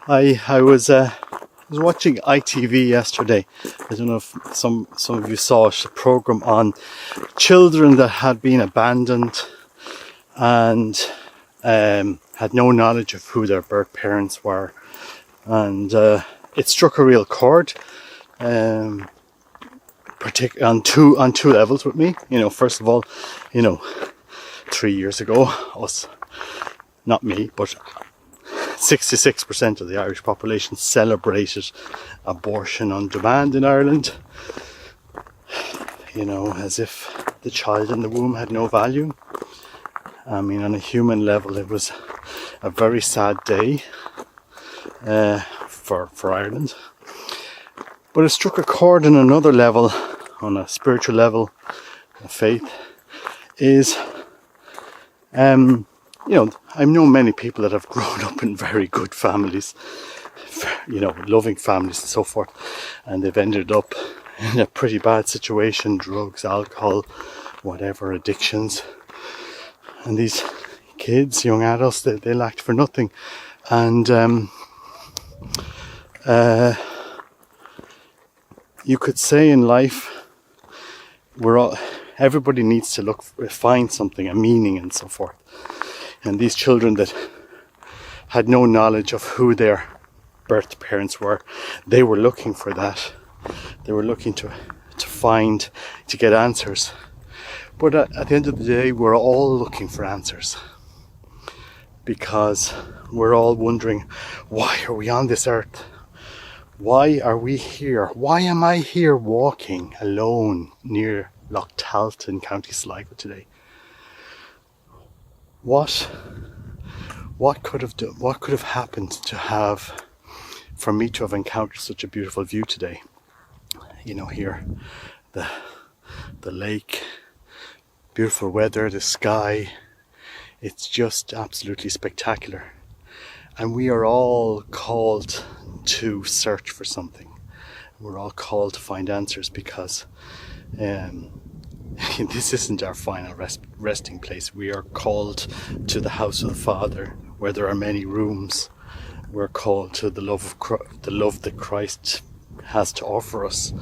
I was watching ITV yesterday. I don't know if some of you saw it, a program on children that had been abandoned and had no knowledge of who their birth parents were, and it struck a real chord. On two levels with me. First of all, 3 years ago, not me, but 66% of the Irish population celebrated abortion on demand in Ireland. As if the child in the womb had no value. On a human level, it was a very sad day for Ireland. But it struck a chord on another level, on a spiritual level of faith, is I know many people that have grown up in very good families, loving families and so forth, and they've ended up in a pretty bad situation, drugs, alcohol, whatever, addictions. And these kids, young adults, they lacked for nothing. And you could say in life, everybody needs to find something, a meaning and so forth. And these children that had no knowledge of who their birth parents were, they were looking for that. They were looking to get answers. But at the end of the day, we're all looking for answers. Because we're all wondering, why are we on this earth? Why are we here? Why am I here walking alone near Loch Talta in County Sligo today? What could have happened for me to have encountered such a beautiful view today? Here, the lake, beautiful weather, the sky. It's just absolutely spectacular. And we are all called to search for something. We're all called to find answers because this isn't our final resting place. We are called to the house of the Father, where there are many rooms. We're called to the love that Christ has to offer us,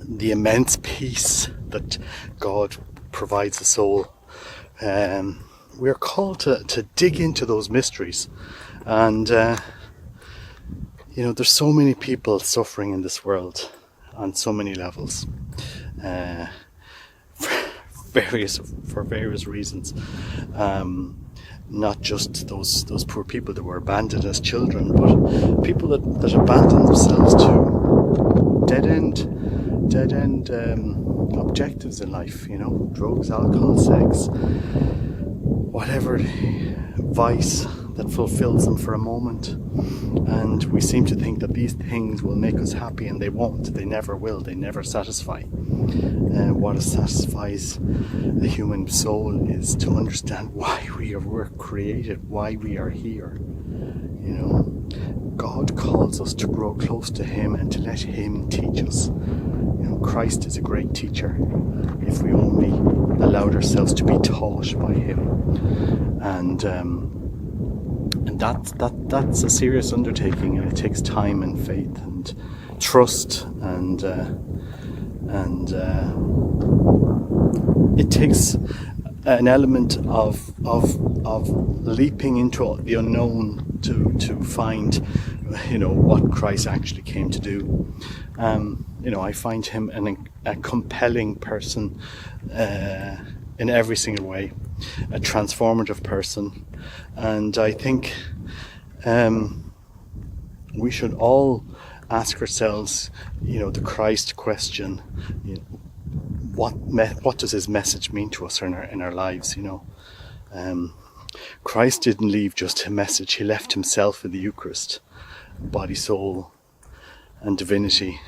the immense peace that God provides the soul. We're called to dig into those mysteries, and there's so many people suffering in this world on so many levels. For various reasons, not just those poor people that were abandoned as children, but people that abandoned themselves to dead end objectives in life. Drugs, alcohol, sex, whatever vice that fulfills them for a moment. And we seem to think that these things will make us happy, and they won't. They never will. They never satisfy. What satisfies the human soul is to understand why we were created, why we are here. God calls us to grow close to Him and to let Him teach us. Christ is a great teacher if we only allowed ourselves to be taught by Him. And that's a serious undertaking, and it takes time and faith and trust, and it takes an element of leaping into the unknown to find what Christ actually came to do. I find Him a compelling person in every single way, a transformative person. And I think we should all ask ourselves, the Christ question. What does His message mean to us in our lives? Christ didn't leave just a message; He left Himself in the Eucharist, body, soul, and divinity,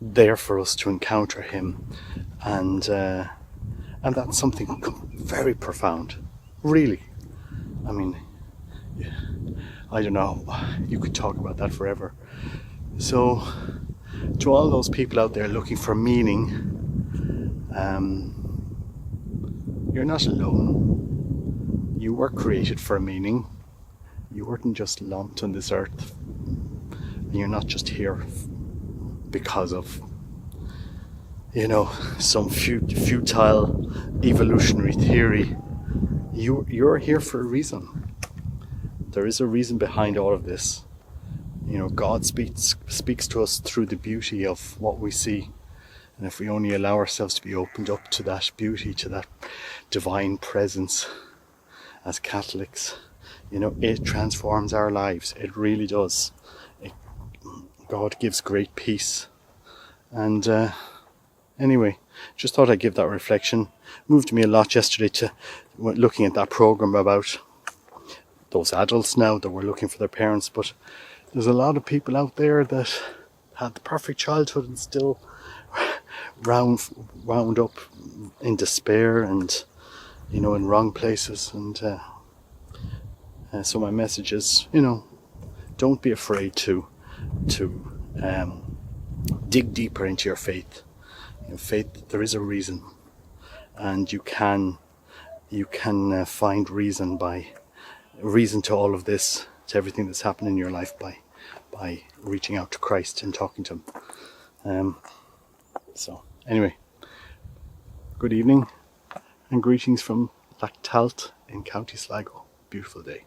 there for us to encounter Him, and that's something very profound, really. I don't know, you could talk about that forever. So, to all those people out there looking for meaning, you're not alone. you were created for a meaning. You weren't just lumped on this earth. And you're not just here because of, some futile evolutionary theory. You're here for a reason. There is a reason behind all of this. God speaks to us through the beauty of what we see. And if we only allow ourselves to be opened up to that beauty, to that divine presence as Catholics, it transforms our lives. It really does. God gives great peace. And anyway, just thought I'd give that reflection. Moved me a lot yesterday to looking at that program about those adults now that were looking for their parents. But there's a lot of people out there that had the perfect childhood and still wound up in despair and in wrong places. And so my message is, don't be afraid to dig deeper into your faith. Faith, there is a reason, and you can find reason to all of this, to everything that's happened in your life by reaching out to Christ and talking to Him. So anyway, good evening and greetings from Lactalt in County Sligo. Beautiful day.